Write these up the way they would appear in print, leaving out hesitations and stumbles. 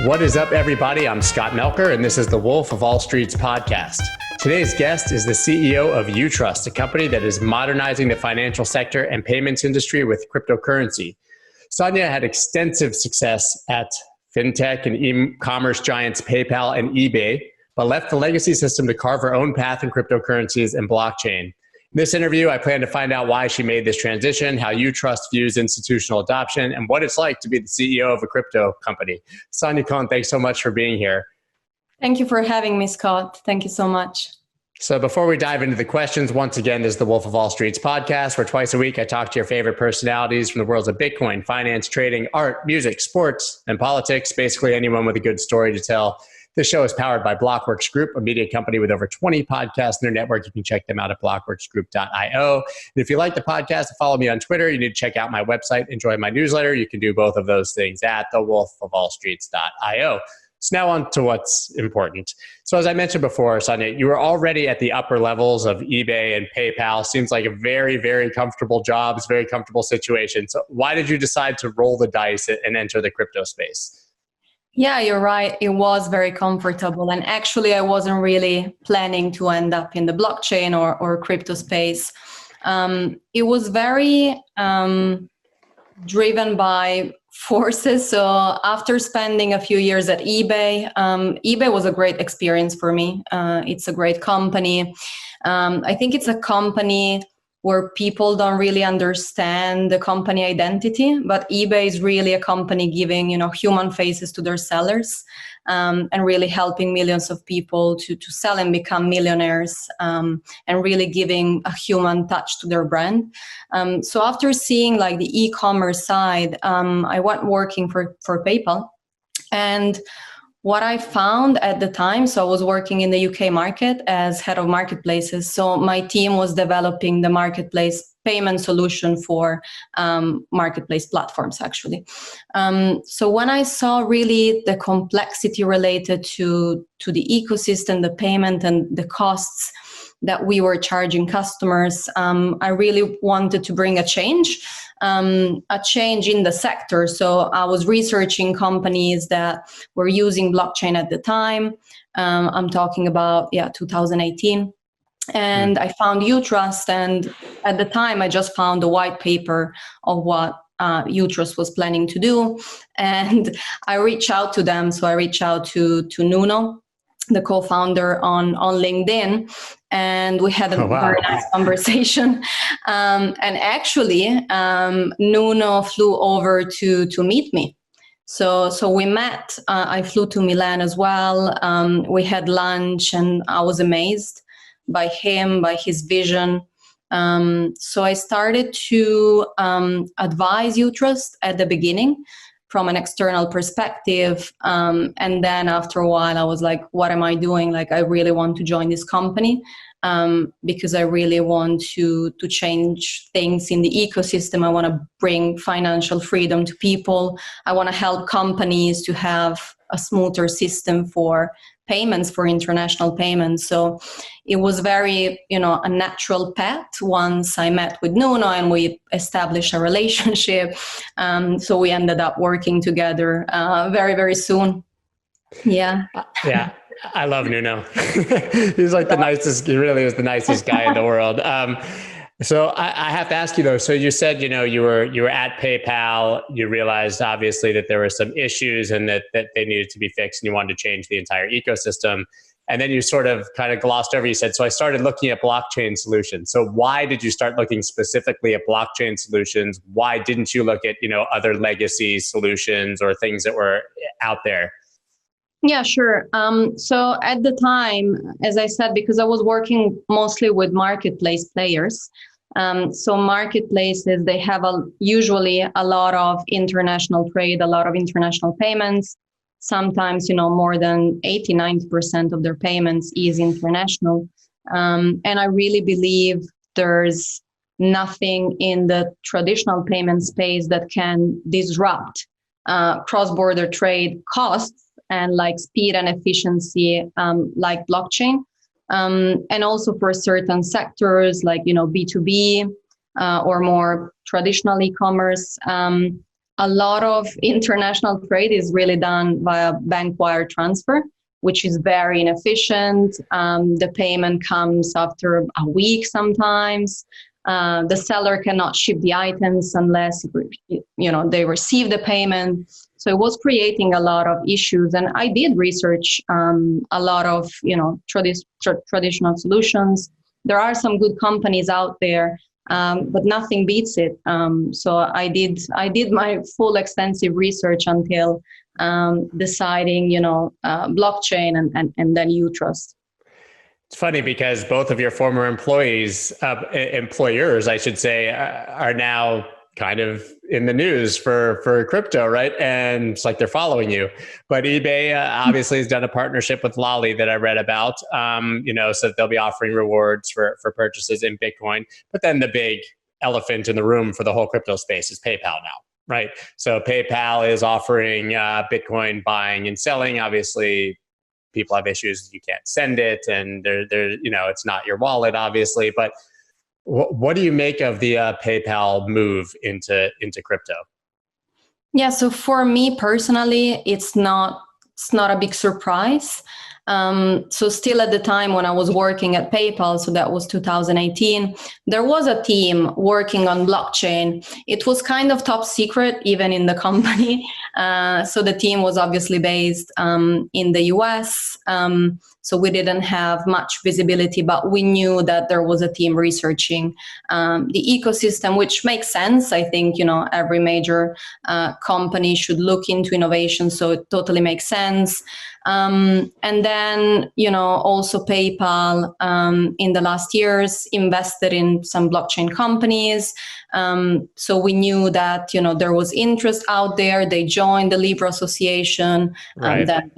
What is up, everybody? I'm Scott Melker, and this is the Wolf of All Streets podcast. Today's guest is the CEO of Utrust, a company that is modernizing the financial sector and payments industry with cryptocurrency. Sanja had extensive success at fintech and e-commerce giants PayPal and eBay, but left the legacy system to carve her own path in cryptocurrencies and blockchain. In this interview, I plan to find out why she made this transition, how Utrust views institutional adoption, and what it's like to be the CEO of a crypto company. Sanja Cohn, thanks so much for being here. Thank you for having me, Scott. Thank you so much. So before we dive into the questions, once again, this is the Wolf of All Streets podcast, where twice a week I talk to your favorite personalities from the worlds of Bitcoin, finance, trading, art, music, sports, and politics, basically anyone with a good story to tell. This show is powered by Blockworks Group, a media company with over 20 podcasts in their network. You can check them out at blockworksgroup.io. And if you like the podcast, follow me on Twitter. You need to check out my website, enjoy my newsletter. You can do both of those things at thewolfofallstreets.io. So now on to what's important. So as I mentioned before, Sanja, you were already at the upper levels of eBay and PayPal. Seems like a very, very comfortable jobs, very comfortable situation. So why did you decide to roll the dice and enter the crypto space? Yeah, you're right. It was very comfortable. And actually, I wasn't really planning to end up in the blockchain or crypto space. It was very driven by forces. So after spending a few years at eBay, eBay was a great experience for me. It's a great company. I think it's a company where people don't really understand the company identity, but eBay is really a company giving, human faces to their sellers, and really helping millions of people to sell and become millionaires, and really giving a human touch to their brand. So after seeing like the e-commerce side, I went working for PayPal. And what I found at the time, so I was working in the UK market as head of marketplaces. So my team was developing the marketplace payment solution for marketplace platforms, actually. So when I saw really the complexity related to the ecosystem, the payment and the costs that we were charging customers, I really wanted to bring a change in the sector. So I was researching companies that were using blockchain at the time. I'm talking about 2018. And I found Utrust, and at the time I just found a white paper of what Utrust was planning to do. And I reached out to them. So I reached out to Nuno, the co-founder, on LinkedIn, and we had a very nice conversation. And actually, Nuno flew over to meet me. So we met. I flew to Milan as well. We had lunch, and I was amazed by him, by his vision. So I started to advise Utrust at the beginning from an external perspective. And then after a while, I was like, what am I doing? Like, I really want to join this company because I really want to change things in the ecosystem. I want to bring financial freedom to people. I want to help companies to have a smoother system for payments, for international payments. So it was very, a natural path once I met with Nuno and we established a relationship. So we ended up working together very, very soon. Yeah. Yeah. I love Nuno. He's like the nicest, he really is the nicest guy in the world. So I have to ask you though, so you said, you were at PayPal, you realized obviously that there were some issues and that they needed to be fixed and you wanted to change the entire ecosystem. And then you sort of kind of glossed over, you said, so I started looking at blockchain solutions. So why did you start looking specifically at blockchain solutions? Why didn't you look at, other legacy solutions or things that were out there? Yeah, sure. So at the time, as I said, because I was working mostly with marketplace players, so marketplaces, they have usually a lot of international trade, a lot of international payments. Sometimes, more than 80, 90% of their payments is international. And I really believe there's nothing in the traditional payment space that can disrupt cross-border trade costs and like speed and efficiency, like blockchain. And also for certain sectors like, B2B or more traditional e-commerce, a lot of international trade is really done via bank wire transfer, which is very inefficient. The payment comes after a week sometimes. The seller cannot ship the items unless they receive the payment. So it was creating a lot of issues. And I did research a lot of traditional solutions. There are some good companies out there, but nothing beats it. So I did my full extensive research until deciding, blockchain and then Utrust. It's funny because both of your former employers, I should say, are now kind of in the news for crypto, right? And it's like they're following you. But eBay obviously has done a partnership with Lolly that I read about, so they'll be offering rewards for purchases in Bitcoin. But then the big elephant in the room for the whole crypto space is PayPal now, right? So PayPal is offering Bitcoin buying and selling. Obviously, people have issues; you can't send it, and it's not your wallet, obviously. But what do you make of the PayPal move into crypto? Yeah, so for me personally, it's not a big surprise. So still at the time when I was working at PayPal, so that was 2018, there was a team working on blockchain. It was kind of top secret, even in the company. So the team was obviously based in the US. So we didn't have much visibility, but we knew that there was a team researching the ecosystem, which makes sense. I think, every major company should look into innovation. So it totally makes sense. And then, also PayPal in the last years invested in some blockchain companies. So we knew that, there was interest out there. They joined the Libra Association, Right. and then,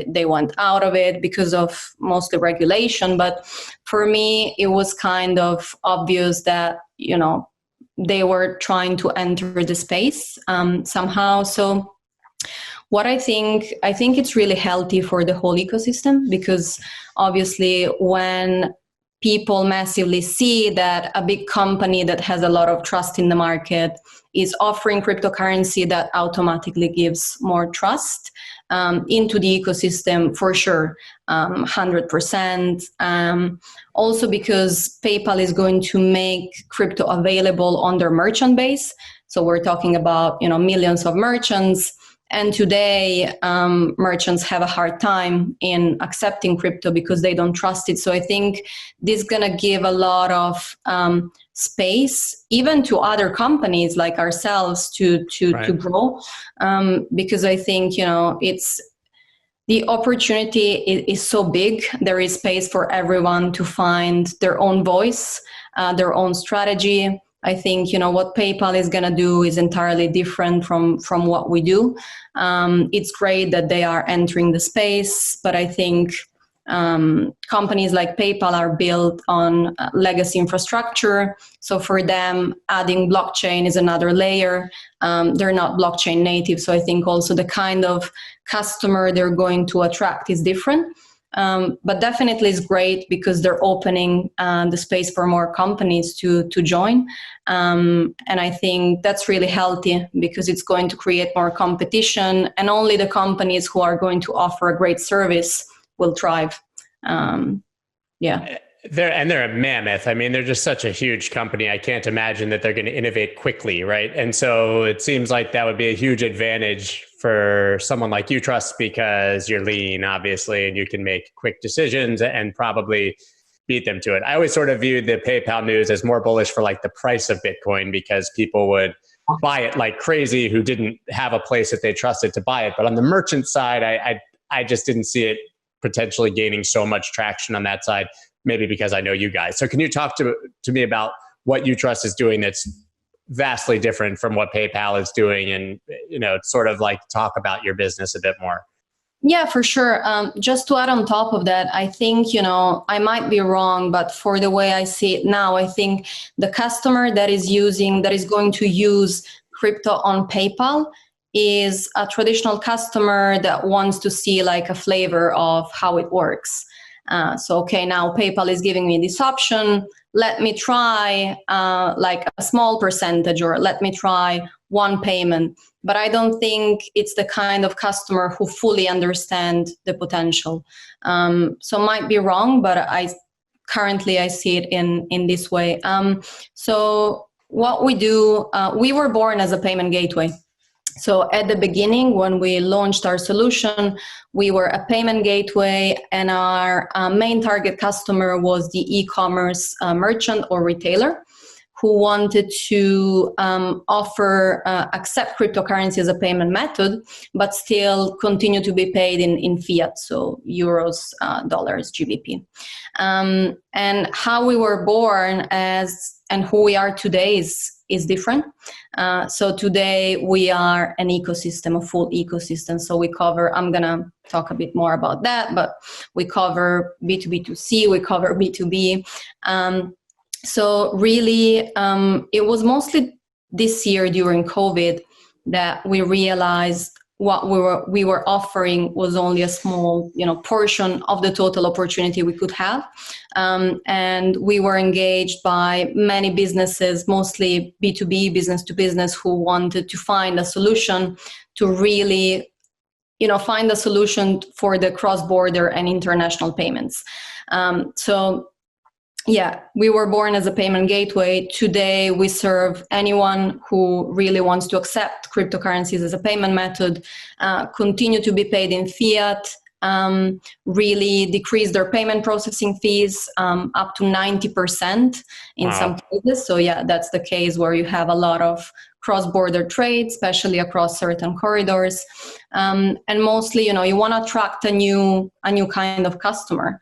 they went out of it because of mostly regulation. But for me, it was kind of obvious that, they were trying to enter the space somehow. So what I think it's really healthy for the whole ecosystem, because obviously when people massively see that a big company that has a lot of trust in the market is offering cryptocurrency, that automatically gives more trust into the ecosystem for sure, 100%. Also because PayPal is going to make crypto available on their merchant base. So we're talking about, millions of merchants. And today, merchants have a hard time in accepting crypto because they don't trust it. So I think this is going to give a lot of space, even to other companies like ourselves, to grow. Because I think, it's the opportunity is so big. There is space for everyone to find their own voice, their own strategy. I think, what PayPal is going to do is entirely different from what we do. It's great that they are entering the space, but I think companies like PayPal are built on legacy infrastructure. So for them, adding blockchain is another layer. They're not blockchain native. So I think also the kind of customer they're going to attract is different. But definitely it's great because they're opening the space for more companies to join. And I think that's really healthy because it's going to create more competition, and only the companies who are going to offer a great service will thrive. Yeah. They're a mammoth. I mean, they're just such a huge company. I can't imagine that they're going to innovate quickly, right? And so it seems like that would be a huge advantage for someone like Utrust because you're lean, obviously, and you can make quick decisions and probably beat them to it. I always sort of viewed the PayPal news as more bullish for like the price of Bitcoin because people would buy it like crazy who didn't have a place that they trusted to buy it. But on the merchant side, I just didn't see it potentially gaining so much traction on that side. Maybe because I know you guys. So can you talk to me about what Utrust is doing that's vastly different from what PayPal is doing, and sort of like talk about your business a bit more? Yeah, for sure. Just to add on top of that, I think, I might be wrong, but for the way I see it now, I think the customer that is going to use crypto on PayPal is a traditional customer that wants to see like a flavor of how it works. Okay, now PayPal is giving me this option. Let me try like a small percentage, or let me try one payment. But I don't think it's the kind of customer who fully understand the potential. So might be wrong, but currently I see it in this way. So what we do, we were born as a payment gateway. So at the beginning, when we launched our solution, we were a payment gateway, and our main target customer was the e-commerce merchant or retailer who wanted to accept cryptocurrency as a payment method, but still continue to be paid in fiat, so euros, dollars, GBP. And how we were born and who we are today is different. So today we are an ecosystem, a full ecosystem. So we cover, I'm going to talk a bit more about that, but we cover B2B2C, we cover B2B. So really, it was mostly this year during COVID that we realized what we were offering was only a small, portion of the total opportunity we could have. And we were engaged by many businesses, mostly B2B, business to business, who wanted to find a solution to really, find a solution for the cross-border and international payments. Yeah, we were born as a payment gateway. Today, we serve anyone who really wants to accept cryptocurrencies as a payment method, continue to be paid in fiat, really decrease their payment processing fees up to 90% in some cases. So yeah, that's the case where you have a lot of cross-border trade, especially across certain corridors. And mostly, you want to attract a new kind of customer,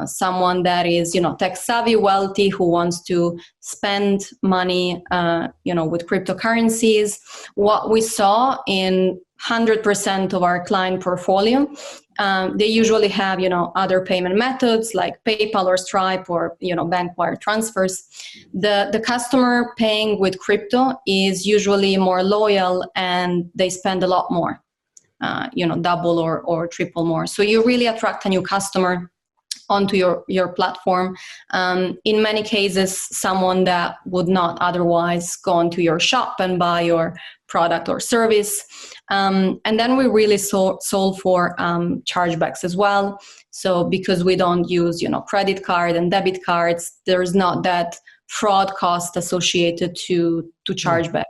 someone that is, tech savvy, wealthy, who wants to spend money, with cryptocurrencies. What we saw in 100% of our client portfolio, they usually have, other payment methods like PayPal or Stripe or, bank wire transfers. The customer paying with crypto is usually more loyal and they spend a lot more, double or triple more. So you really attract a new customer onto your platform. In many cases, someone that would not otherwise go onto your shop and buy your product or service. And then we really solve for chargebacks as well. So because we don't use, credit card and debit cards, there's not that fraud cost associated to chargebacks.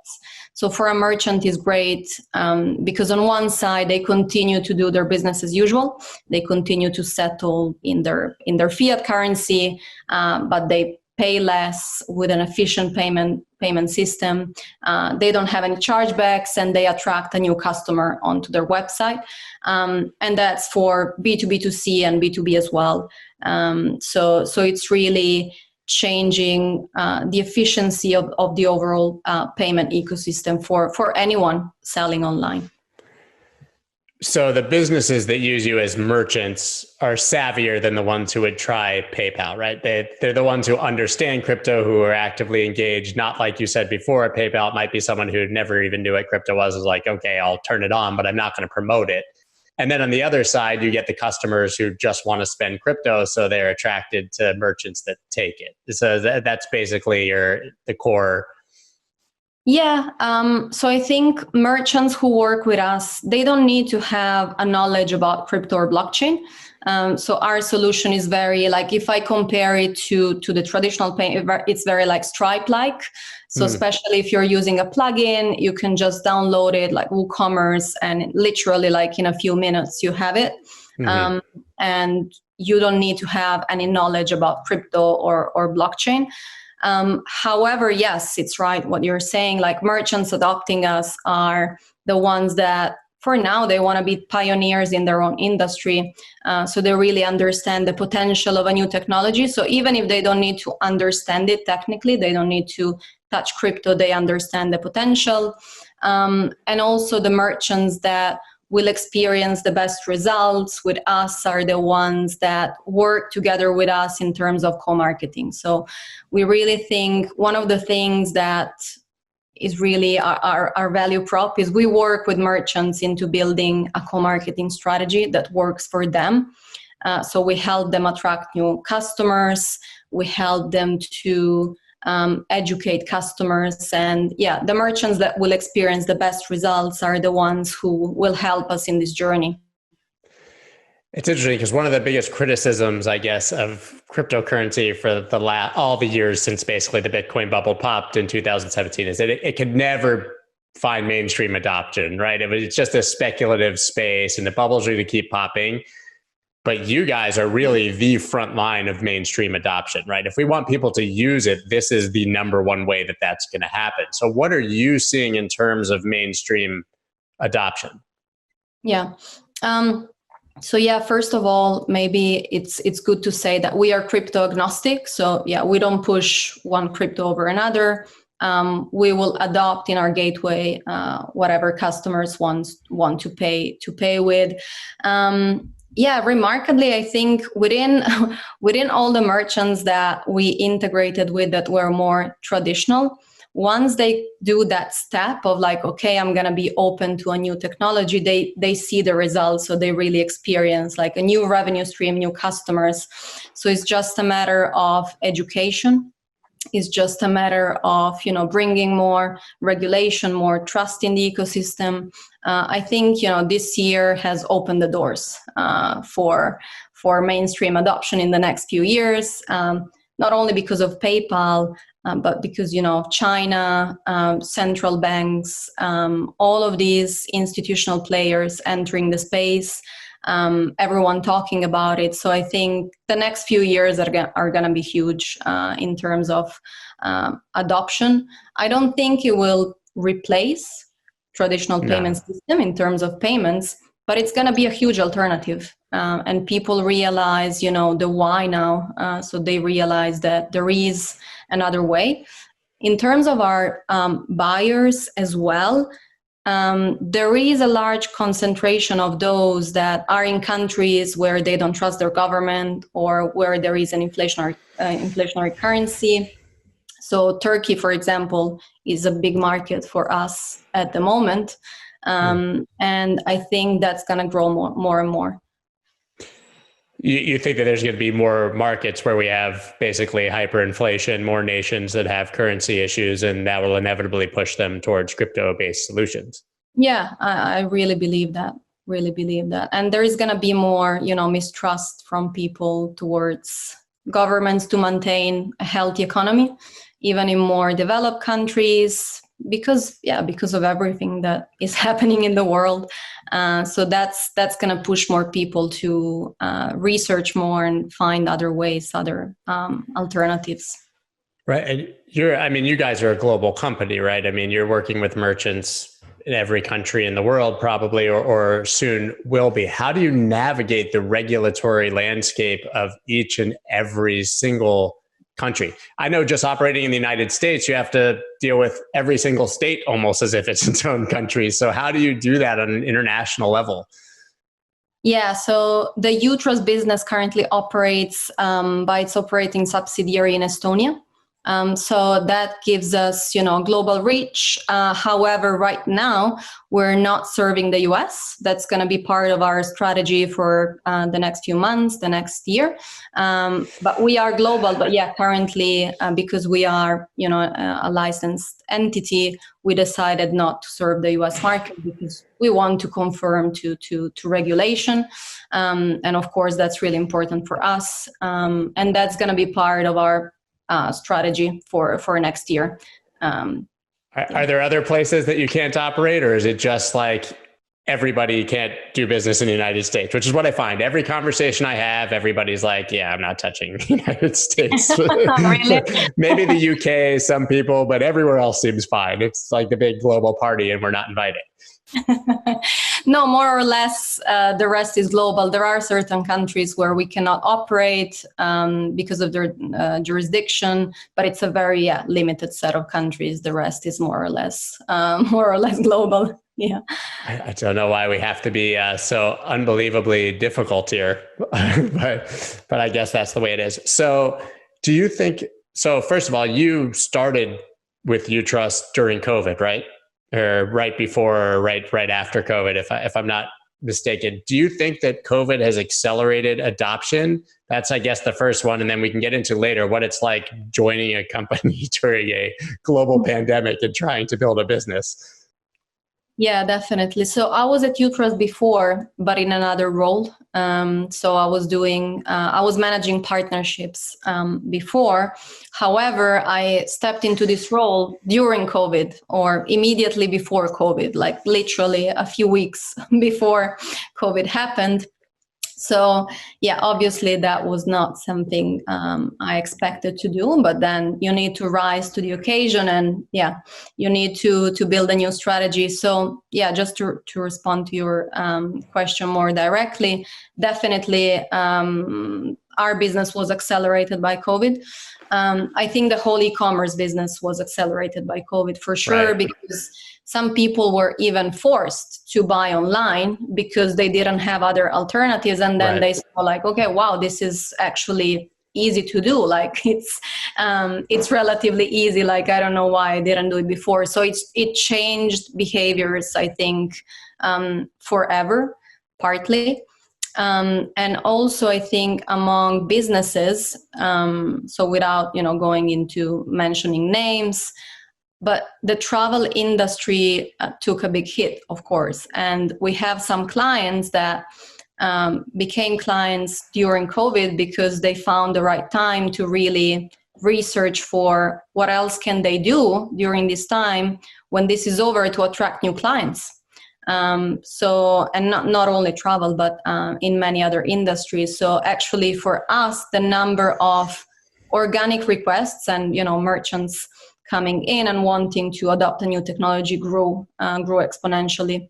So for a merchant is great because on one side they continue to do their business as usual. They continue to settle in their fiat currency, but they pay less with an efficient payment system. They don't have any chargebacks, and they attract a new customer onto their website. And that's for B2B2C and B2B as well. So it's really changing the efficiency of the overall payment ecosystem for anyone selling online. So the businesses that use you as merchants are savvier than the ones who would try PayPal, right? They're the ones who understand crypto, who are actively engaged. Not like you said before, at PayPal, it might be someone who never even knew what crypto was like, okay, I'll turn it on, but I'm not going to promote it. And then on the other side, you get the customers who just want to spend crypto, so they're attracted to merchants that take it. So that's basically the core. Yeah. So I think merchants who work with us, they don't need to have a knowledge about crypto or blockchain. So our solution is very, like, if I compare it to the traditional payment, it's very like Stripe-like. So especially if you're using a plugin, you can just download it like WooCommerce, and literally like in a few minutes you have it. And you don't need to have any knowledge about crypto or blockchain. However, yes, it's right what you're saying. Like, merchants adopting us are the ones that, for now, they want to be pioneers in their own industry. So they really understand the potential of a new technology. So even if they don't need to understand it technically, they don't need to touch crypto, they understand the potential. And also the merchants that will experience the best results with us are the ones that work together with us in terms of co-marketing. So we really think one of the things that is really our value prop is we work with merchants into building a co-marketing strategy that works for them. So we help them attract new customers. We help them to educate customers. And yeah, the merchants that will experience the best results are the ones who will help us in this journey. It's interesting because one of the biggest criticisms, I guess, of cryptocurrency for all the years since basically the Bitcoin bubble popped in 2017 is that it could never find mainstream adoption, right? It's just a speculative space and the bubbles really keep popping. But you guys are really the front line of mainstream adoption, right? If we want people to use it, this is the number one way that that's going to happen. So what are you seeing in terms of mainstream adoption? Yeah. So yeah, first of all, maybe it's good to say that we are crypto agnostic. So yeah, we don't push one crypto over another. We will adopt in our gateway whatever customers want to pay with. Yeah, remarkably, I think within all the merchants that we integrated with that were more traditional, once they do that step of like, okay, I'm going to be open to a new technology, they see the results. So they really experience like a new revenue stream, new customers. So it's just a matter of education. It's just a matter of, bringing more regulation, more trust in the ecosystem. I think, this year has opened the doors for mainstream adoption in the next few years, not only because of PayPal, but because, China, central banks, all of these institutional players entering the space, everyone talking about it. So I think the next few years are going to be huge in terms of adoption. I don't think it will replace traditional payment system in terms of payments, but it's going to be a huge alternative. And people realize, the why now. So they realize that there is another way. In terms of our buyers as well, there is a large concentration of those that are in countries where they don't trust their government or where there is an inflationary currency. So Turkey, for example, is a big market for us at the moment. And I think that's going to grow more and more. You think that there's going to be more markets where we have basically hyperinflation, more nations that have currency issues, and that will inevitably push them towards crypto-based solutions? Yeah, I really believe that. And there is going to be more, mistrust from people towards governments to maintain a healthy economy, even in more developed countries, because of everything that is happening in the world. So that's going to push more people to research more and find other ways, other alternatives. Right. And you guys are a global company, right? I mean, you're working with merchants in every country in the world, probably, or soon will be. How do you navigate the regulatory landscape of each and every single country? I know just operating in the United States, you have to deal with every single state almost as if it's its own country. So how do you do that on an international level? Yeah, so the Utrust business currently operates by its operating subsidiary in Estonia. So that gives us, global reach. However, right now, we're not serving the US. That's going to be part of our strategy for the next few months, the next year. But we are global. But yeah, currently, because we are, a licensed entity, we decided not to serve the US market because we want to conform to regulation. And of course, that's really important for us. And that's going to be part of our strategy for next year. Are there other places that you can't operate, or is it just like everybody can't do business in the United States? Which is what I find. Every conversation I have, everybody's like, yeah, I'm not touching the United States. Really? Maybe the UK, some people, but everywhere else seems fine. It's like the big global party and we're not invited. No, more or less, the rest is global. There are certain countries where we cannot operate because of their jurisdiction, but it's a very limited set of countries. The rest is more or less global. Yeah. I don't know why we have to be so unbelievably difficult here, but I guess that's the way it is. So do you think, so first of all, you started with Utrust during COVID, right? Or right before or right after COVID, if I'm not mistaken. Do you think that COVID has accelerated adoption? That's, I guess, the first one. And then we can get into later what it's like joining a company during a global pandemic and trying to build a business. Yeah, definitely. So I was at Utrust before, but in another role. So I was managing partnerships before. However, I stepped into this role during COVID or immediately before COVID, like literally a few weeks before COVID happened. So yeah, obviously that was not something I expected to do, but then you need to rise to the occasion, and yeah, you need to build a new strategy. So yeah, just to respond to your question more directly, definitely our business was accelerated by COVID. I think the whole e-commerce business was accelerated by COVID for sure, right, because some people were even forced to buy online because they didn't have other alternatives. And then they saw like, okay, wow, this is actually easy to do. Like it's relatively easy. Like, I don't know why I didn't do it before. So it changed behaviors, I think, forever, partly. And also, I think among businesses, so without going into mentioning names, but the travel industry took a big hit, of course. And we have some clients that became clients during COVID because they found the right time to really research for what else can they do during this time when this is over to attract new clients. So, and not only travel, but in many other industries. So actually for us, the number of organic requests and, merchants coming in and wanting to adopt a new technology grew exponentially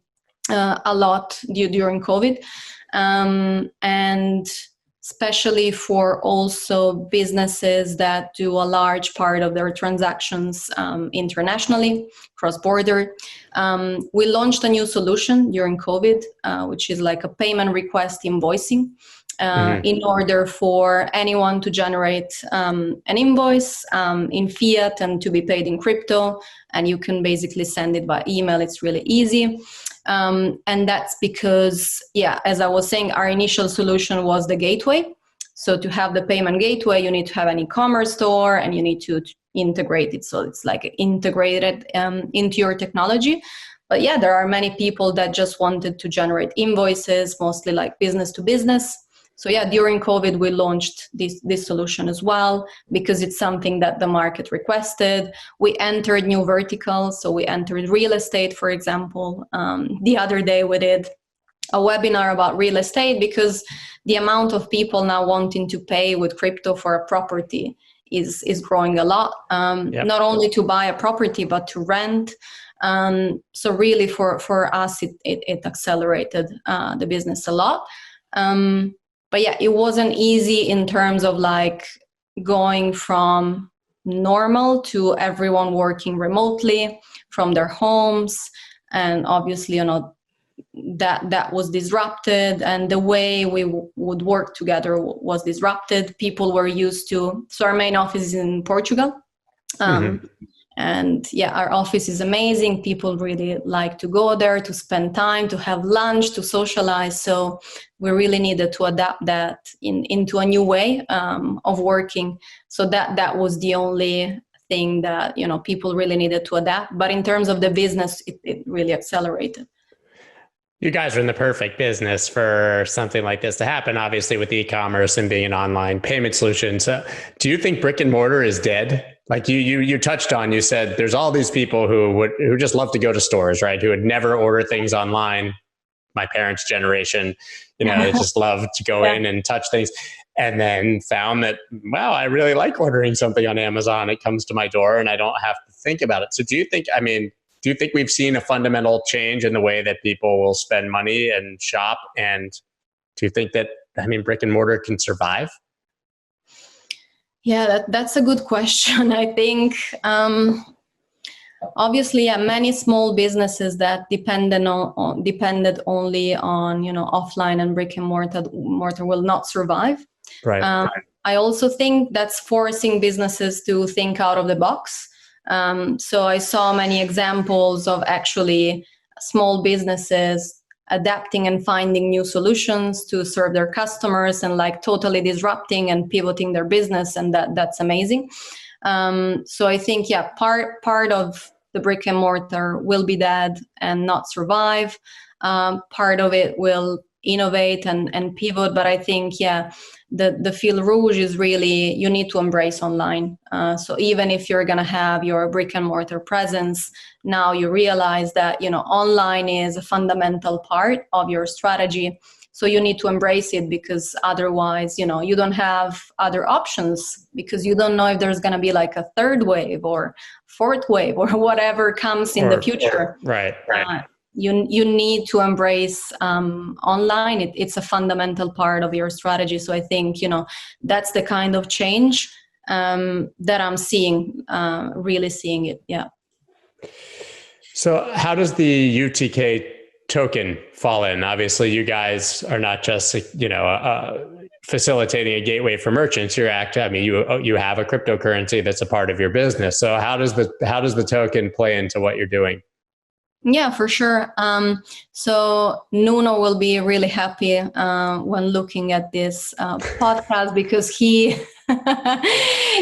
a lot during COVID. And especially for also businesses that do a large part of their transactions internationally, cross-border. We launched a new solution during COVID, which is like a payment request invoicing. In order for anyone to generate an invoice in fiat and to be paid in crypto, and you can basically send it by email. It's really easy. And that's because, as I was saying, our initial solution was the gateway. So to have the payment gateway, you need to have an e-commerce store and you need to integrate it. So it's like integrated into your technology. But there are many people that just wanted to generate invoices, mostly like business to business. So during COVID, we launched this solution as well because it's something that the market requested. We entered new verticals. So we entered real estate, for example. The other day we did a webinar about real estate because the amount of people now wanting to pay with crypto for a property is growing a lot. Not only to buy a property, but to rent. So really for us, it accelerated the business a lot. But it wasn't easy in terms of like going from normal to everyone working remotely from their homes. And obviously, that was disrupted, and the way we would work together was disrupted. People were used to, so our main office is in Portugal. And our office is amazing. People really like to go there, to spend time, to have lunch, to socialize. So we really needed to adapt that into a new way of working. So that was the only thing that, people really needed to adapt. But in terms of the business, it really accelerated. You guys are in the perfect business for something like this to happen, obviously, with e-commerce and being an online payment solution. So do you think brick and mortar is dead? Like you touched on, you said there's all these people who just love to go to stores, right? Who would never order things online. My parents' generation, they just love to go in and touch things, and then found that, wow, I really like ordering something on Amazon. It comes to my door and I don't have to think about it. So do you think we've seen a fundamental change in the way that people will spend money and shop? And do you think that, brick and mortar can survive? Yeah, that's a good question. I think, obviously, many small businesses that depended only on, offline and brick and mortar will not survive. Right. I also think that's forcing businesses to think out of the box. So I saw many examples of actually small businesses adapting and finding new solutions to serve their customers and like totally disrupting and pivoting their business, and that's amazing. So I think, yeah, part of the brick and mortar will be dead and not survive. Part of it will innovate and pivot, but I think, yeah, the fil rouge is really, you need to embrace online. So even if you're going to have your brick and mortar presence, now you realize that, online is a fundamental part of your strategy. So you need to embrace it, because otherwise, you don't have other options, because you don't know if there's going to be like a third wave or fourth wave or whatever comes in the future. Right. You need to embrace online. It's a fundamental part of your strategy. So I think, that's the kind of change that I'm seeing, really seeing it. Yeah. So how does the UTK token fall in? Obviously, you guys are not just, facilitating a gateway for merchants. You have a cryptocurrency that's a part of your business. So how does the token play into what you're doing? Yeah, for sure. So Nuno will be really happy when looking at this podcast, because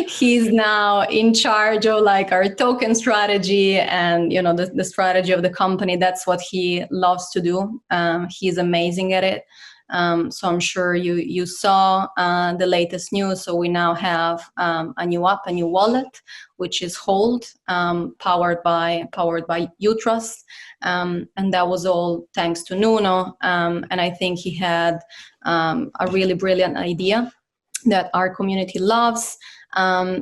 he's now in charge of like our token strategy and the strategy of the company. That's what he loves to do. He's amazing at it. So I'm sure you saw the latest news. So we now have a new app, a new wallet, which is Hold, powered by Utrust, and that was all thanks to Nuno. And I think he had a really brilliant idea that our community loves.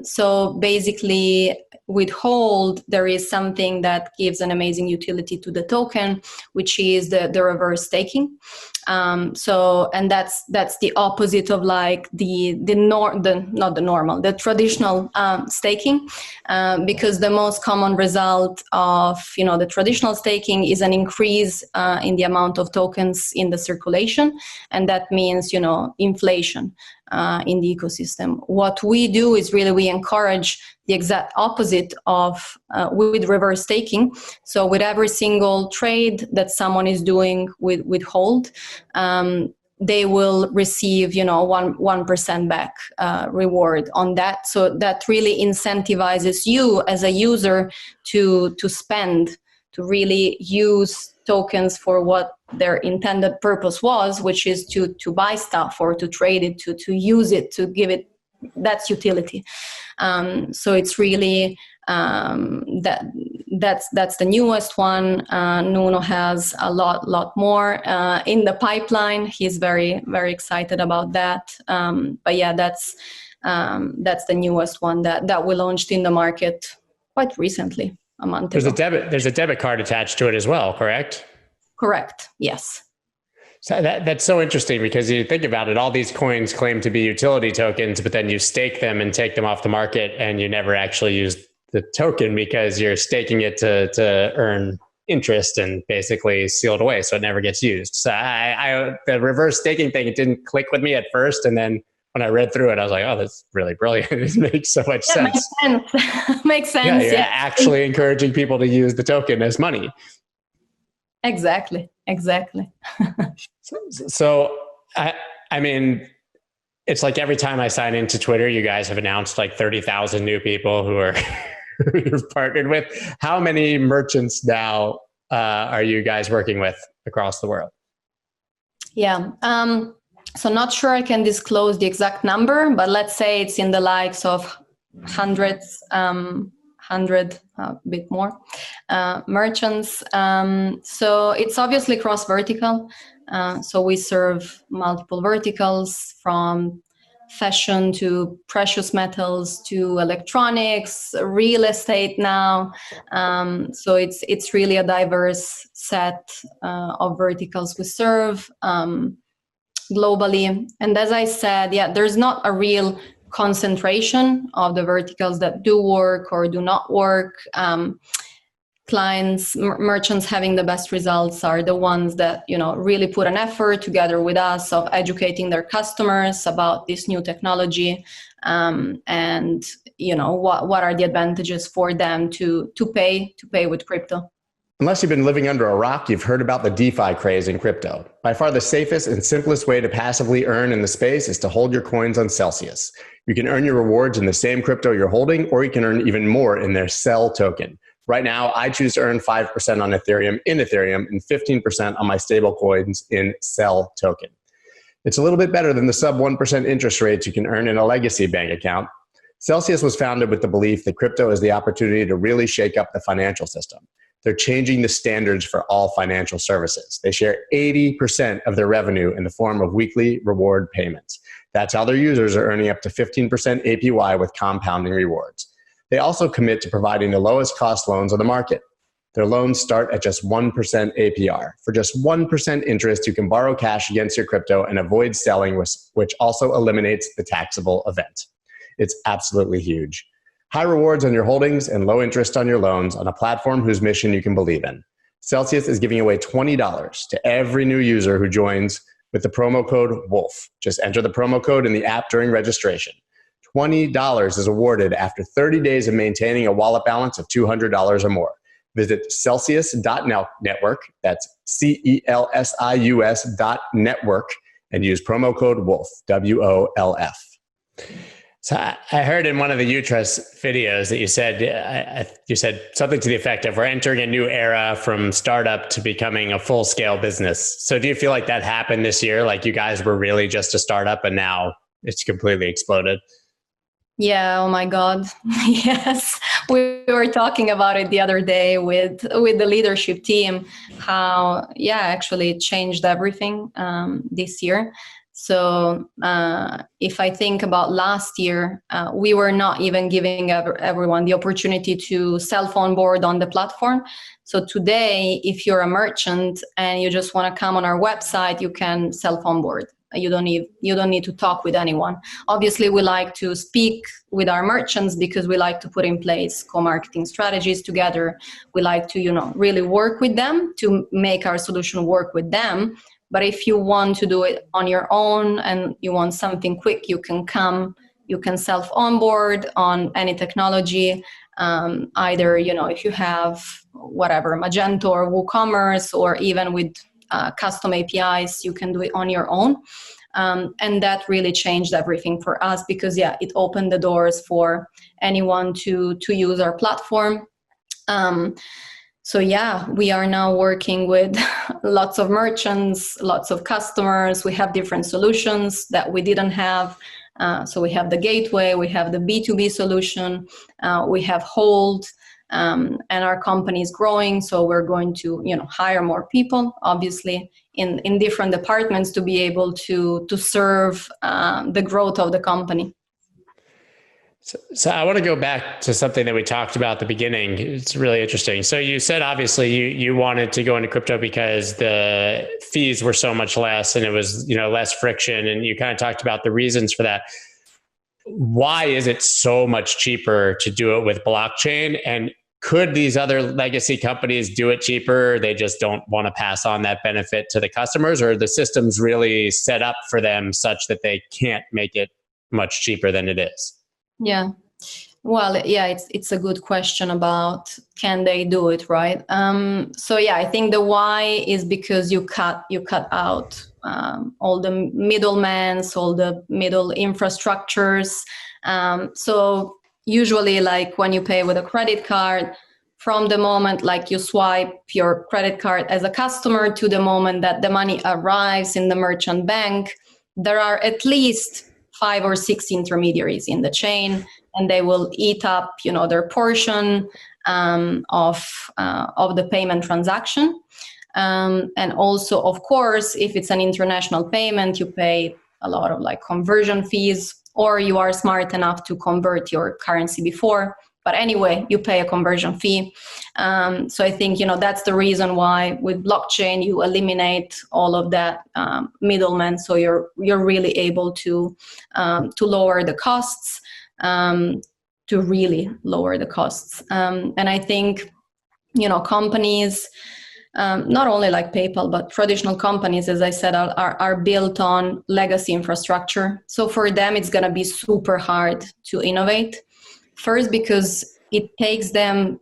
So basically, with Hold, there is something that gives an amazing utility to the token, which is the reverse staking. And that's the opposite of like the traditional staking, because the most common result of the traditional staking is an increase in the amount of tokens in the circulation, and that means inflation in the ecosystem. What we do is really we encourage the exact opposite of with reverse staking. So with every single trade that someone is doing with Hold, they will receive 1% back reward on that. So that really incentivizes you as a user to spend, to really use tokens for what their intended purpose was, which is to buy stuff or to trade it, to use it, to give it that's utility. So it's really that's the newest one. Nuno has a lot more in the pipeline. He's very, very excited about that. But yeah, that's the newest one that we launched in the market quite recently, a month ago. There's a debit card attached to it as well, correct? Correct. Yes. So that's so interesting, because you think about it, all these coins claim to be utility tokens, but then you stake them and take them off the market, and you never actually use the token because you're staking it to earn interest and basically sealed away, so it never gets used. So the reverse staking thing, it didn't click with me at first, and then when I read through it, I was like, oh, that's really brilliant. It makes so much sense. Makes sense. Yeah, you're actually encouraging people to use the token as money. Exactly. So, I mean, it's like every time I sign into Twitter, you guys have announced like 30,000 new people who are you've partnered with. How many merchants now are you guys working with across the world? Yeah. So not sure I can disclose the exact number, but let's say it's in the likes of hundreds, a bit more merchants. So it's obviously cross-vertical. So we serve multiple verticals, from fashion to precious metals to electronics, real estate now. So it's really a diverse set of verticals we serve globally. And as I said, there's not a real concentration of the verticals that do work or do not work. Clients, merchants having the best results are the ones that really put an effort together with us of educating their customers about this new technology, and what are the advantages for them to pay with crypto. Unless you've been living under a rock, you've heard about the DeFi craze in crypto. By far the safest and simplest way to passively earn in the space is to hold your coins on Celsius. You can earn your rewards in the same crypto you're holding, or you can earn even more in their Cell token. Right now, I choose to earn 5% on Ethereum in Ethereum and 15% on my stable coins in Cell token. It's a little bit better than the sub 1% interest rates you can earn in a legacy bank account. Celsius was founded with the belief that crypto is the opportunity to really shake up the financial system. They're changing the standards for all financial services. They share 80% of their revenue in the form of weekly reward payments. That's how their users are earning up to 15% APY with compounding rewards. They also commit to providing the lowest cost loans on the market. Their loans start at just 1% APR. For just 1% interest, you can borrow cash against your crypto and avoid selling, which also eliminates the taxable event. It's absolutely huge. High rewards on your holdings and low interest on your loans on a platform whose mission you can believe in. Celsius is giving away $20 to every new user who joins with the promo code WOLF. Just enter the promo code in the app during registration. $20 is awarded after 30 days of maintaining a wallet balance of $200 or more. Visit Celsius.network, that's CELSIUS.network, and use promo code WOLF, WOLF. So I heard in one of the Utrust videos that you said something to the effect of, we're entering a new era from startup to becoming a full-scale business. So do you feel like that happened this year? Like you guys were really just a startup and now it's completely exploded? Yeah, oh my God. Yes. We were talking about it the other day with the leadership team, how, actually it changed everything this year. So if I think about last year, we were not even giving everyone the opportunity to self-onboard on the platform. So today, if you're a merchant and you just want to come on our website, you can self-onboard. You don't need to talk with anyone. Obviously, we like to speak with our merchants because we like to put in place co-marketing strategies together. We like to, really work with them to make our solution work with them. But if you want to do it on your own and you want something quick, you can self-onboard on any technology. Either, if you have whatever, Magento or WooCommerce, or even with custom APIs, you can do it on your own. And that really changed everything for us because, it opened the doors for anyone to use our platform. So we are now working with lots of merchants, lots of customers. We have different solutions that we didn't have. So we have the gateway, we have the B2B solution, we have Hold, and our company is growing. So we're going to, hire more people, obviously, in different departments to be able to serve the growth of the company. So I want to go back to something that we talked about at the beginning. It's really interesting. So you said, obviously, you wanted to go into crypto because the fees were so much less and it was, less friction. And you kind of talked about the reasons for that. Why is it so much cheaper to do it with blockchain? And could these other legacy companies do it cheaper? They just don't want to pass on that benefit to the customers, or the system's really set up for them such that they can't make it much cheaper than it is? Yeah. Well, it's a good question about can they do it, right? I think the why is because you cut out all the middlemen, all the middle infrastructures. So usually, like when you pay with a credit card, from the moment like you swipe your credit card as a customer to the moment that the money arrives in the merchant bank, there are at least 5 or 6 intermediaries in the chain, and they will eat up, their portion of the payment transaction. And also, of course, if it's an international payment, you pay a lot of conversion fees, or you are smart enough to convert your currency before. But anyway, you pay a conversion fee. So I think, that's the reason why with blockchain, you eliminate all of that middleman. So you're really able to lower the costs, to really lower the costs. And I think, companies, not only like PayPal, but traditional companies, as I said, are built on legacy infrastructure. So for them, it's going to be super hard to innovate. First, because it takes them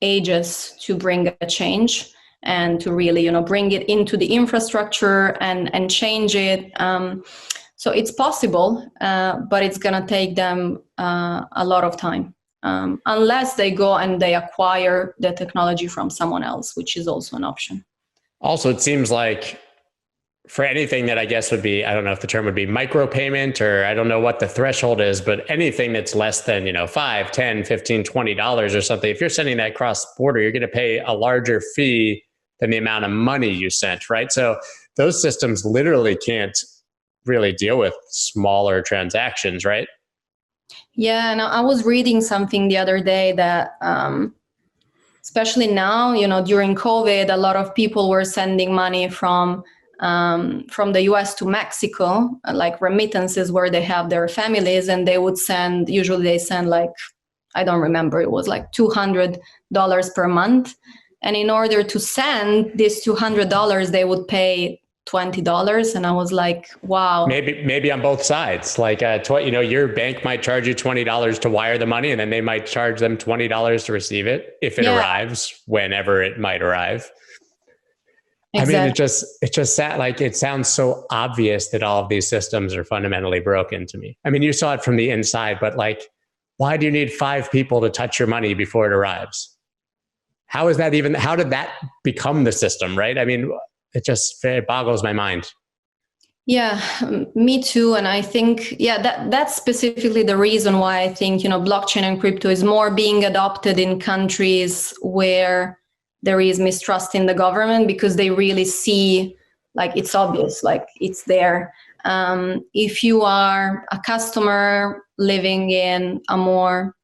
ages to bring a change and to really, bring it into the infrastructure and change it. So it's possible, but it's going to take them a lot of time, unless they go and they acquire the technology from someone else, which is also an option. Also, it seems like for anything that I guess would be, I don't know if the term would be micropayment, or I don't know what the threshold is, but anything that's less than, $5, $10, $15, $20 or something, if you're sending that cross border, you're going to pay a larger fee than the amount of money you sent, right? So those systems literally can't really deal with smaller transactions, right? Yeah, and I was reading something the other day that, especially now, during COVID, a lot of people were sending money from the US to Mexico, like remittances where they have their families, and usually they send like, I don't remember, it was like $200 per month. And in order to send this $200, they would pay $20. And I was like, wow. Maybe on both sides, like, your bank might charge you $20 to wire the money, and then they might charge them $20 to receive it if it arrives, whenever it might arrive. Exactly. I mean, it just like, it sounds so obvious that all of these systems are fundamentally broken to me. I mean, you saw it from the inside, but like, why do you need 5 people to touch your money before it arrives? How did that become the system, right? I mean, it boggles my mind. Yeah, me too. And I think, that's specifically the reason why I think, blockchain and crypto is more being adopted in countries where there is mistrust in the government, because they really see, like, it's obvious, like it's there. If you are a customer living in a more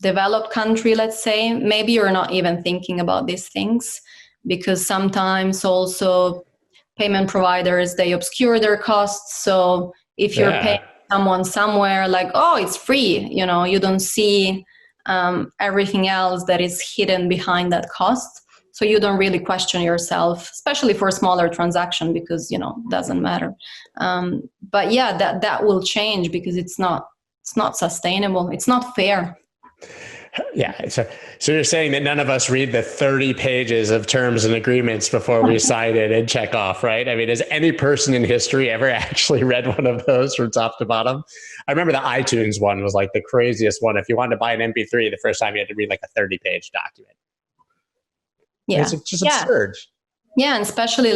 developed country, let's say, maybe you're not even thinking about these things, because sometimes also payment providers, they obscure their costs. So if you're paying someone somewhere, like, oh, it's free, you don't see everything else that is hidden behind that cost. So you don't really question yourself, especially for a smaller transaction, because, it doesn't matter. But yeah, that will change, because it's not sustainable. It's not fair. Yeah. So you're saying that none of us read the 30 pages of terms and agreements before we sign it and check off, right? I mean, has any person in history ever actually read one of those from top to bottom? I remember the iTunes one was like the craziest one. If you wanted to buy an MP3, the first time you had to read like a 30-page document. Yeah. It's just absurd. Yeah. And especially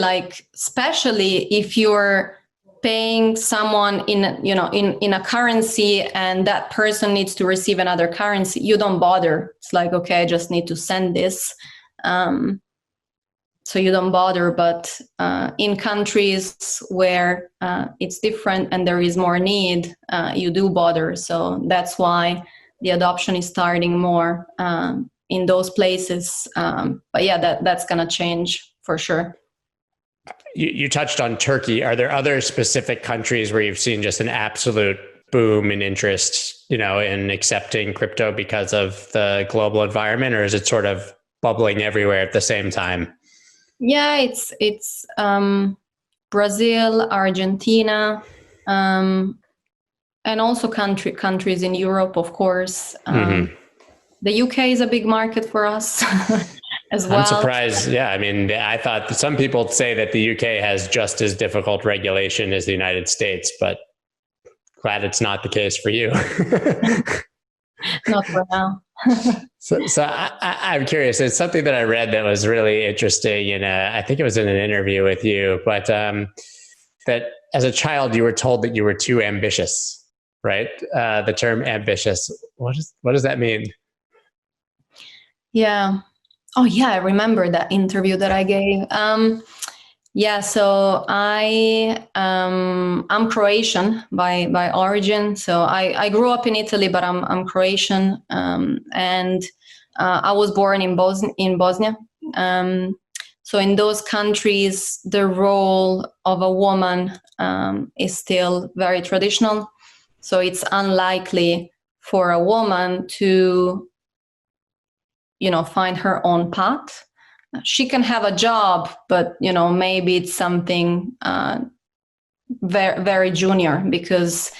if you're paying someone in a currency, and that person needs to receive another currency, you don't bother. It's like, okay, I just need to send this. So you don't bother. But in countries where it's different and there is more need, you do bother. So that's why the adoption is starting more in those places. But yeah, that's going to change for sure. You touched on Turkey. Are there other specific countries where you've seen just an absolute boom in interest, in accepting crypto because of the global environment, or is it sort of bubbling everywhere at the same time? Yeah, it's Brazil, Argentina, and also countries in Europe, of course. The UK is a big market for us. As well. I'm surprised. Yeah. I mean, I thought some people say that the UK has just as difficult regulation as the United States, but glad it's not the case for you. Not for now. So I'm curious. It's something that I read that was really interesting. I think it was in an interview with you, but that as a child, you were told that you were too ambitious, right? The term ambitious. What does that mean? Yeah. Oh yeah, I remember that interview that I gave. So I'm Croatian by origin. So I grew up in Italy, but I'm Croatian, and I was born in Bosnia. So in those countries, the role of a woman is still very traditional. So it's unlikely for a woman to find her own path. She can have a job, but, maybe it's something very, very junior, because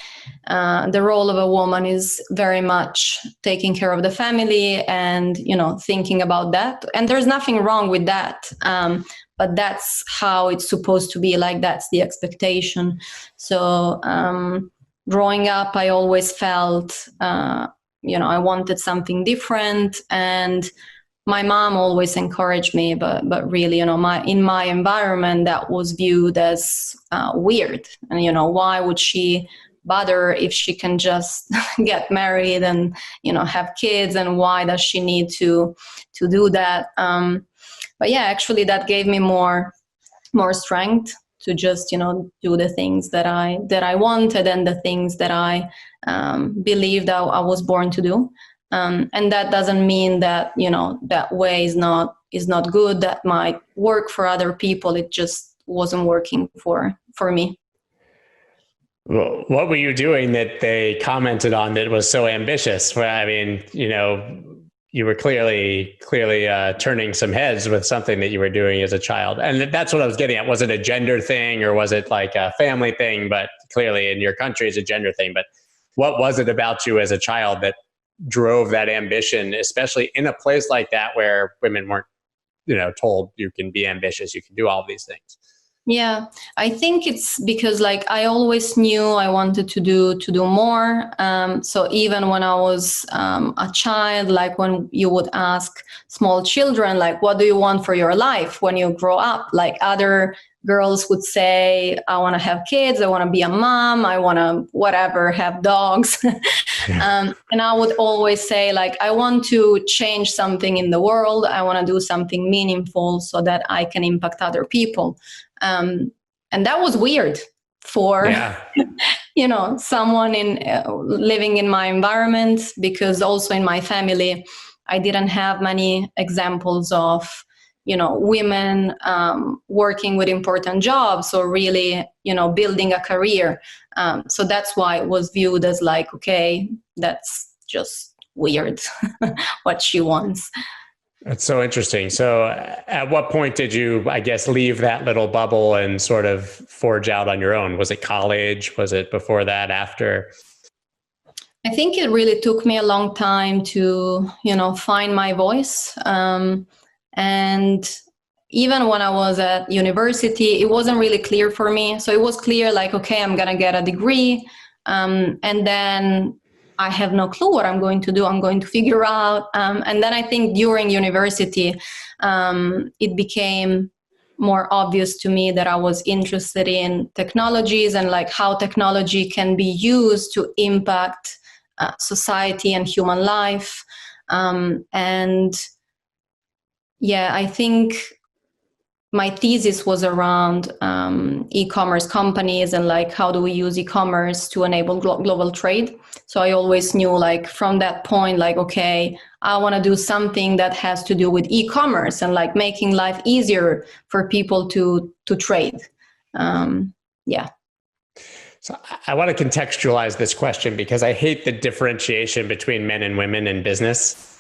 the role of a woman is very much taking care of the family and, thinking about that. And there's nothing wrong with that. But that's how it's supposed to be, like that's the expectation. So growing up, I always felt, I wanted something different. And my mom always encouraged me, but really, in my environment, that was viewed as weird. And, why would she bother if she can just get married and, have kids? And why does she need to do that? But yeah, actually that gave me more strength to just, do the things that I wanted and the things that I believed I was born to do. And that doesn't mean that, that way is not good. That might work for other people. It just wasn't working for me. Well, what were you doing that they commented on that was so ambitious? Well, I mean, you were clearly turning some heads with something that you were doing as a child. And that's what I was getting at. Was it a gender thing or was it like a family thing? But clearly in your country it's a gender thing. But what was it about you as a child that drove that ambition, especially in a place like that where women weren't, told you can be ambitious, you can do all of these things? Yeah, I think it's because I always knew I wanted to do more. So even when I was a child, when you would ask small children, what do you want for your life when you grow up? Other girls would say, I want to have kids, I want to be a mom, I want to whatever, have dogs. And I would always say I want to change something in the world. I want to do something meaningful so that I can impact other people. And that was weird for, someone living in my environment, because also in my family, I didn't have many examples of, women working with important jobs or really, building a career. So that's why it was viewed as okay, that's just weird what she wants. That's so interesting. So at what point did you, I guess, leave that little bubble and sort of forge out on your own? Was it college? Was it before that, after? I think it really took me a long time to, find my voice. And even when I was at university, it wasn't really clear for me. So it was clear okay, I'm going to get a degree. And then I have no clue what I'm going to do. I'm going to figure out. And then I think during university, it became more obvious to me that I was interested in technologies and how technology can be used to impact society and human life. And yeah, I think my thesis was around e-commerce companies and how do we use e-commerce to enable global trade. So I always knew from that point, okay, I want to do something that has to do with e-commerce and making life easier for people to trade. Yeah. So I want to contextualize this question because I hate the differentiation between men and women in business.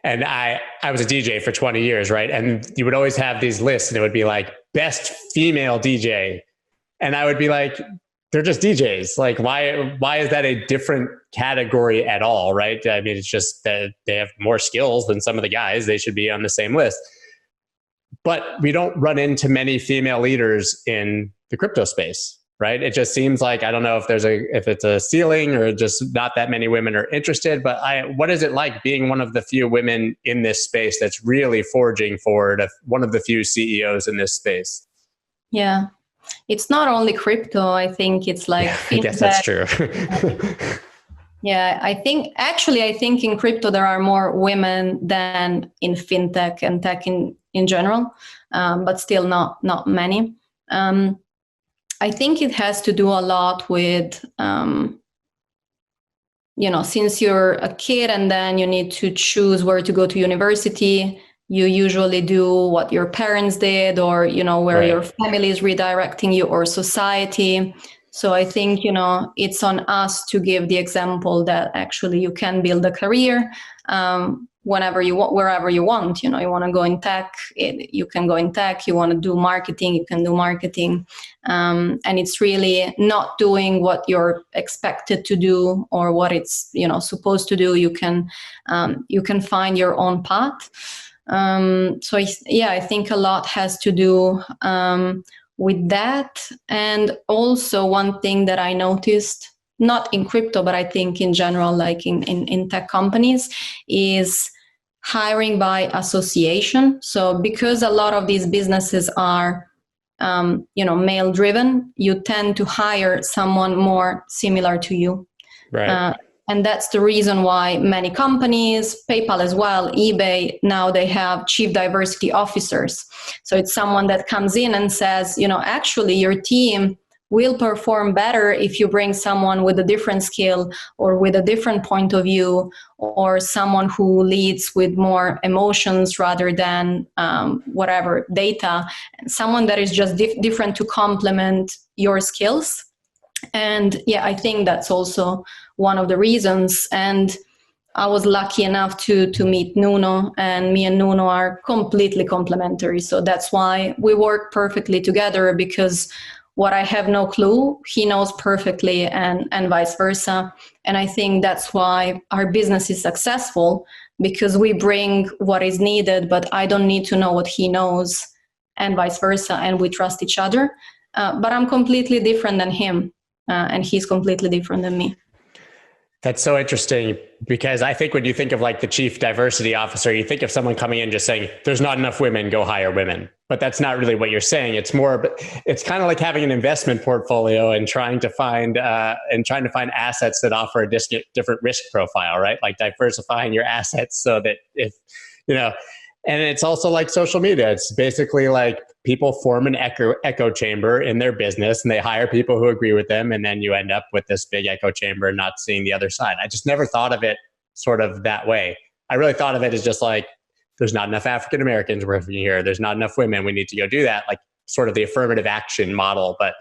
And I was a DJ for 20 years, right? And you would always have these lists and it would be best female DJ. And I would be they're just DJs. Why is that a different category at all, right? I mean, it's just that they have more skills than some of the guys. They should be on the same list. But we don't run into many female leaders in the crypto space, right? It just seems I don't know if it's a ceiling or just not that many women are interested, but what is it like being one of the few women in this space that's really forging forward, one of the few CEOs in this space? Yeah, it's not only crypto. I think it's I guess that's true. Yeah, I think in crypto there are more women than in fintech and tech in general, but still not many. I think it has to do a lot with, since you're a kid and then you need to choose where to go to university, you usually do what your parents did or, where Right. your family is redirecting you or society. So I think, it's on us to give the example that actually you can build a career whenever you want, wherever you want. You want to go in tech, you can go in tech. You want to do marketing, you can do marketing. And it's really not doing what you're expected to do or what it's, supposed to do. You can find your own path. I think a lot has to do with that. And also one thing that I noticed, not in crypto, but I think in general, like in tech companies, is hiring by association. So because a lot of these businesses are, male driven, you tend to hire someone more similar to you. Right. And that's the reason why many companies, PayPal as well, eBay, now they have chief diversity officers. So it's someone that comes in and says, actually your team will perform better if you bring someone with a different skill or with a different point of view, or someone who leads with more emotions rather than whatever data, someone that is just different to complement your skills. And I think that's also one of the reasons. And I was lucky enough to meet Nuno, and me and Nuno are completely complementary. So that's why we work perfectly together, because what I have no clue, he knows perfectly, and vice versa. And I think that's why our business is successful, because we bring what is needed, but I don't need to know what he knows, and vice versa. And we trust each other. But I'm completely different than him. And he's completely different than me. That's so interesting, because I think when you think of like the chief diversity officer, you think of someone coming in just saying, there's not enough women, go hire women. But that's not really what you're saying. It's kind of like having an investment portfolio and trying to find assets that offer a different risk profile, right? Like diversifying your assets so that and it's also like social media. It's basically like people form an echo chamber in their business, and they hire people who agree with them. And then you end up with this big echo chamber, not seeing the other side. I just never thought of it sort of that way. I really thought of it as just like, there's not enough African Americans working here. There's not enough women. We need to go do that. Like sort of the affirmative action model, but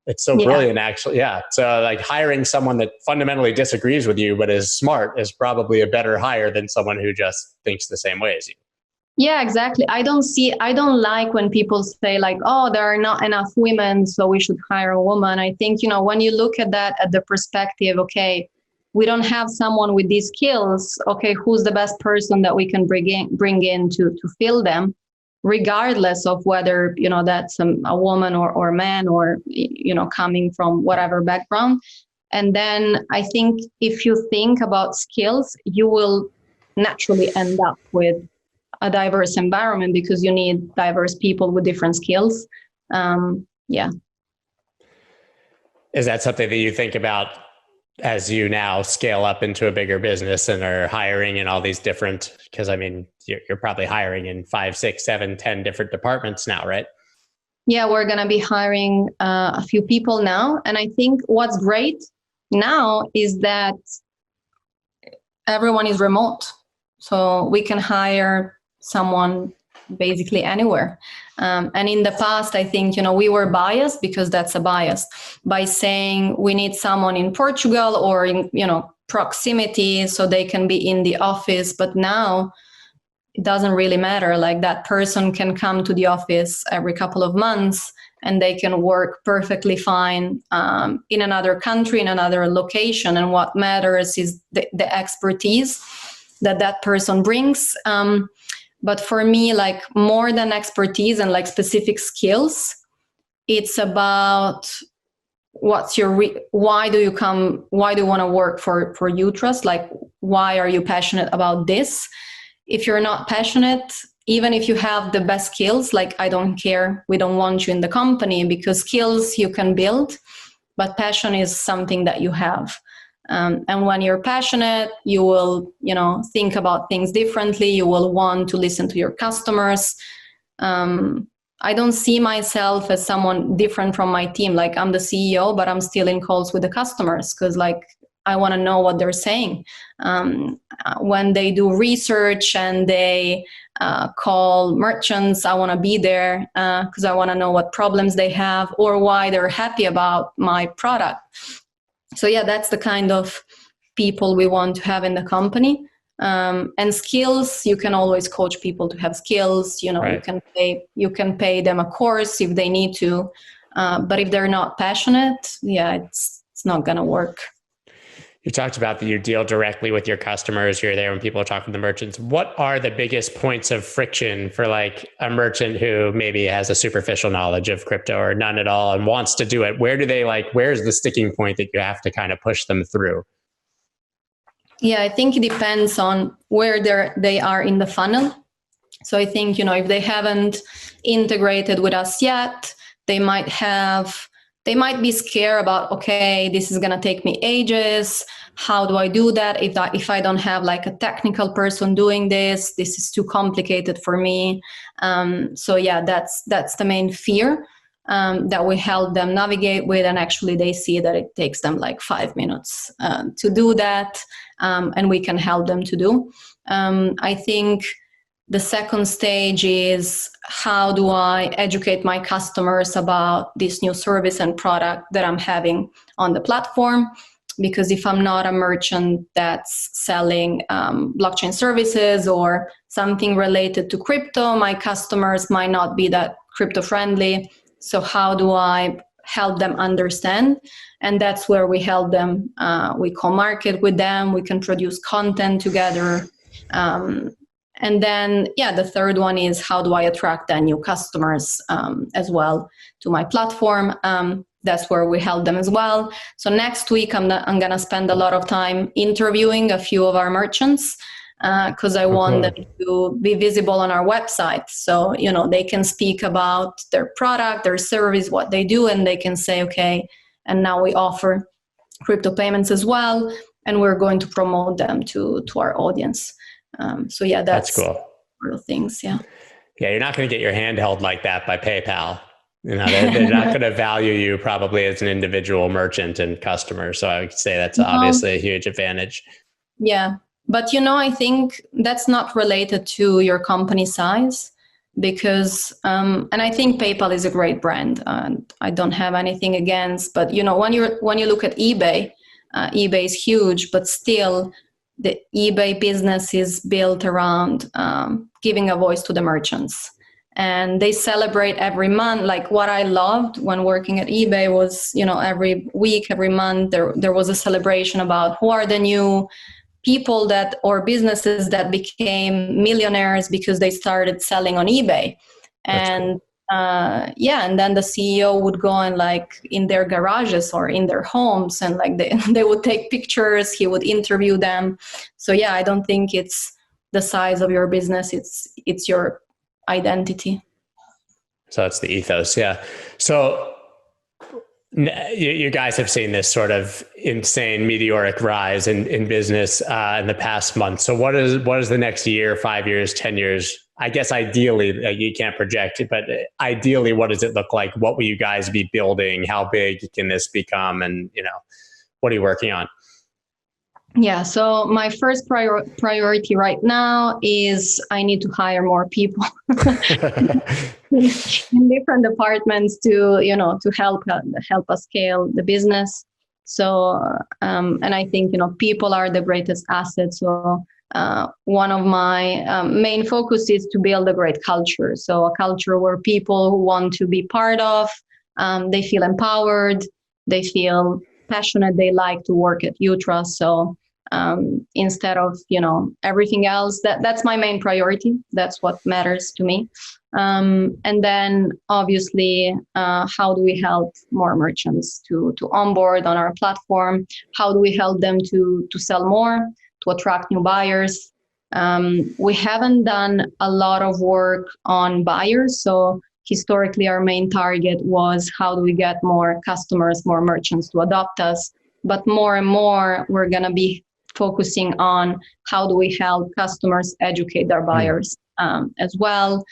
it's so brilliant actually. Yeah. So like hiring someone that fundamentally disagrees with you, but is smart, is probably a better hire than someone who just thinks the same way as you. Yeah, exactly. I don't like when people say like, oh, there are not enough women, so we should hire a woman. I think, when you look at that at the perspective, okay, we don't have someone with these skills. Okay, who's the best person that we can bring in to fill them, regardless of whether, that's a woman or a man, or, coming from whatever background. And then I think if you think about skills, you will naturally end up with a diverse environment, because you need diverse people with different skills. Is that something that you think about as you now scale up into a bigger business and are hiring in all these different, because I mean, you're probably hiring in 5, 6, 7, 10 different departments now, right? Yeah, we're going to be hiring a few people now. And I think what's great now is that everyone is remote. So we can hire someone basically anywhere. And in the past, I think, we were biased, because that's a bias, by saying we need someone in Portugal or in, proximity so they can be in the office. But now it doesn't really matter. Like that person can come to the office every couple of months, and they can work perfectly fine in another country, in another location. And what matters is the expertise that person brings. But for me, like more than expertise and like specific skills, it's about why do you want to work for Utrust? Like, why are you passionate about this? If you're not passionate, even if you have the best skills, like I don't care, we don't want you in the company, because skills you can build, but passion is something that you have. And when you're passionate, you will, think about things differently. You will want to listen to your customers. I don't see myself as someone different from my team. Like I'm the CEO, but I'm still in calls with the customers, because like I want to know what they're saying. When they do research and they call merchants, I want to be there because I want to know what problems they have or why they're happy about my product. So yeah, that's the kind of people we want to have in the company. And skills, you can always coach people to have skills. Right. You can pay them a course if they need to, but if they're not passionate, it's not gonna work. You talked about that you deal directly with your customers. You're there when people are talking to the merchants. What are the biggest points of friction for like a merchant who maybe has a superficial knowledge of crypto or none at all and wants to do it? Where's the sticking point that you have to kind of push them through? Yeah, I think it depends on where they are in the funnel. So I think, if they haven't integrated with us yet, they might be scared about, okay, this is going to take me ages. How do I do that? If I don't have like a technical person doing this is too complicated for me. So yeah, that's the main fear that we help them navigate with. And actually they see that it takes them like 5 minutes to do that. And we can help them to do. I think the second stage is, how do I educate my customers about this new service and product that I'm having on the platform? Because if I'm not a merchant that's selling blockchain services or something related to crypto, my customers might not be that crypto friendly. So how do I help them understand? And that's where we help them. We co-market with them. We can produce content together. And then, the third one is, how do I attract the new customers as well to my platform? That's where we help them as well. So next week, I'm going to spend a lot of time interviewing a few of our merchants because I want them to be visible on our website. So, they can speak about their product, their service, what they do, and they can say, okay, and now we offer crypto payments as well, and we're going to promote them to our audience. So yeah, that's cool. Sort of things. Yeah. Yeah. You're not going to get your hand held like that by PayPal. They're not going to value you probably as an individual merchant and customer. So I would say that's obviously a huge advantage. Yeah. But, I think that's not related to your company size because, and I think PayPal is a great brand and I don't have anything against, but when you look at eBay, eBay is huge, but still the eBay business is built around giving a voice to the merchants. And they celebrate every month. Like what I loved when working at eBay was, every week, every month, there was a celebration about who are the new people or businesses that became millionaires because they started selling on eBay. And and then the CEO would go and like in their garages or in their homes and like they would take pictures, he would interview them. So yeah, I don't think it's the size of your business, it's your identity. So that's the ethos. Yeah. So you guys have seen this sort of insane meteoric rise in business in the past month. So what is the next year, 5 years, 10 years? I guess ideally, you can't project it, but ideally, what does it look like? What will you guys be building? How big can this become? And, what are you working on? Yeah, so my first priority right now is I need to hire more people in different departments to help us scale the business. So, and I think, people are the greatest asset. So one of my main focus is to build a great culture. So a culture where people who want to be part of, they feel empowered, they feel passionate, they like to work at Utrust. So instead of, everything else, that's my main priority. That's what matters to me. And then obviously, how do we help more merchants to onboard on our platform? How do we help them to sell more, to attract new buyers? We haven't done a lot of work on buyers. So historically, our main target was how do we get more customers, more merchants to adopt us? But more and more, we're going to be focusing on how do we help customers educate their buyers as well.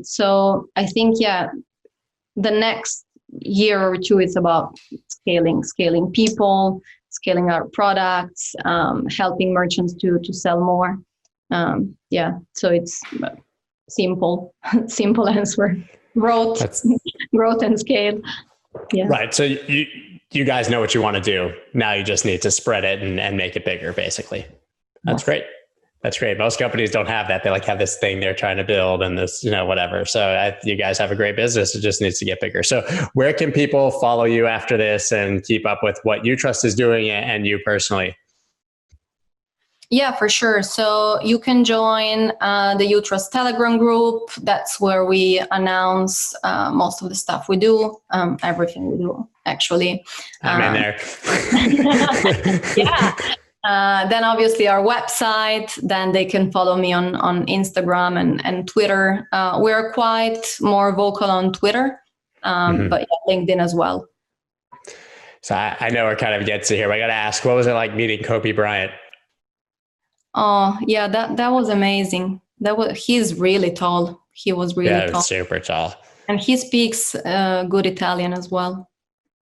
So I think, the next year or two, it's about scaling people, scaling our products, helping merchants to sell more. So it's simple answer. Growth and scale. Yeah. Right. So you guys know what you want to do. Now you just need to spread it and make it bigger, basically. That's great. That's great. Most companies don't have that. They like have this thing they're trying to build and this, whatever. So you guys have a great business. It just needs to get bigger. So where can people follow you after this and keep up with what Utrust is doing and you personally? Yeah, for sure. So you can join the Utrust Telegram group. That's where we announce most of the stuff we do, everything we do, actually. I'm in there. Yeah. Then obviously our website, then they can follow me on Instagram and Twitter. We're quite more vocal on Twitter, but yeah, LinkedIn as well. So I know we're kind of getting to here, but I got to ask, what was it like meeting Kobe Bryant? Oh yeah, that was amazing. He's really tall. He was really tall. Super tall. And he speaks good Italian as well.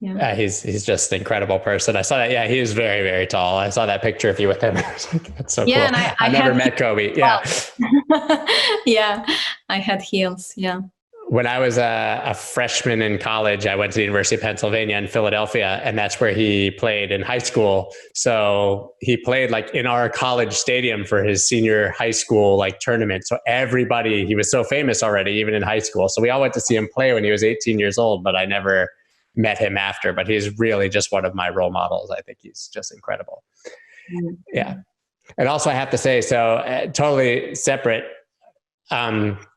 Yeah, he's just an incredible person. I saw that. Yeah, he is very, very tall. I saw that picture of you with him. I was like, that's so cool. And I never met Kobe. Yeah. Yeah, I had heels. Yeah. When I was a freshman in college, I went to the University of Pennsylvania in Philadelphia, and that's where he played in high school. So he played like in our college stadium for his senior high school like tournament. So he was so famous already, even in high school. So we all went to see him play when he was 18 years old, but I never met him after. But he's really just one of my role models. I think he's just incredible. Yeah. And also I have to say, so totally separate,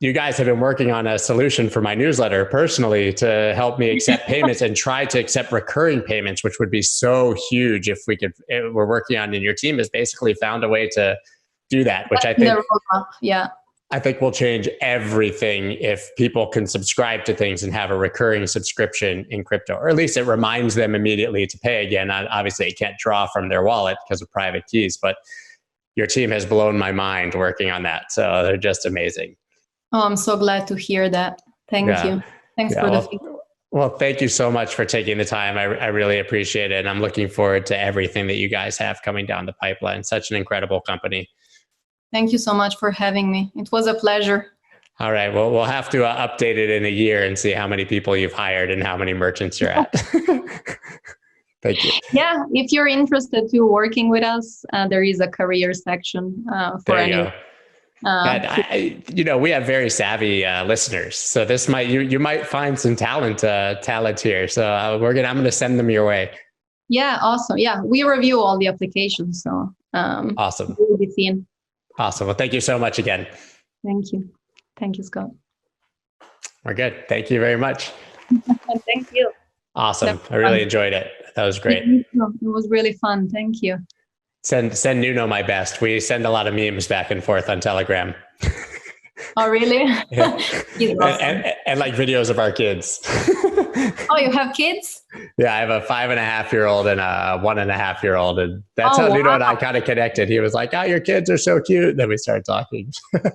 you guys have been working on a solution for my newsletter personally to help me accept payments and try to accept recurring payments, which would be so huge if we're working on, and your team has basically found a way to do that, which I think, I think will change everything if people can subscribe to things and have a recurring subscription in crypto, or at least it reminds them immediately to pay again. Obviously it can't draw from their wallet because of private keys, but your team has blown my mind working on that. So they're just amazing. Oh, I'm so glad to hear that. Thank you. Thanks for the feedback. Well, thank you so much for taking the time. I really appreciate it. And I'm looking forward to everything that you guys have coming down the pipeline. Such an incredible company. Thank you so much for having me. It was a pleasure. All right. Well, we'll have to update it in a year and see how many people you've hired and how many merchants you're at. Thank you. Yeah. If you're interested to working with us, there is a career section for any. We have very savvy listeners, so this you might find some talent here. So I'm going to send them your way. Yeah, awesome. Yeah, we review all the applications, so awesome. We'll be seen. Awesome. Well, thank you so much again. Thank you, Scott. We're good. Thank you very much. Thank you. Awesome. I really enjoyed it. That was great. It was really fun. Thank you. Send Nuno my best. We send a lot of memes back and forth on Telegram. Oh, really? Yeah. He's awesome. and like videos of our kids. Oh, you have kids? Yeah, I have a 5.5-year-old and a 1.5-year-old. And that's how Nuno and I kind of connected. He was like, "Oh, your kids are so cute." Then we started talking.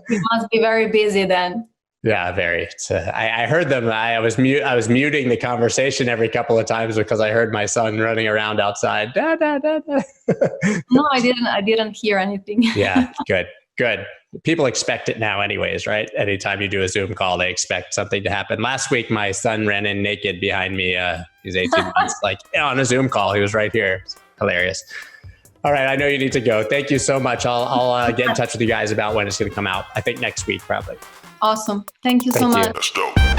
You must be very busy then. Yeah, very. I heard them. I was muting the conversation every couple of times because I heard my son running around outside. Da, da, da, da. No, I didn't hear anything. Yeah, good. People expect it now anyways, right? Anytime you do a Zoom call, they expect something to happen. Last week, my son ran in naked behind me. He's 18 months, like on a Zoom call. He was right here. It's hilarious. All right. I know you need to go. Thank you so much. I'll get in touch with you guys about when it's going to come out. I think next week, probably. Awesome. Thank you so much. That's dope.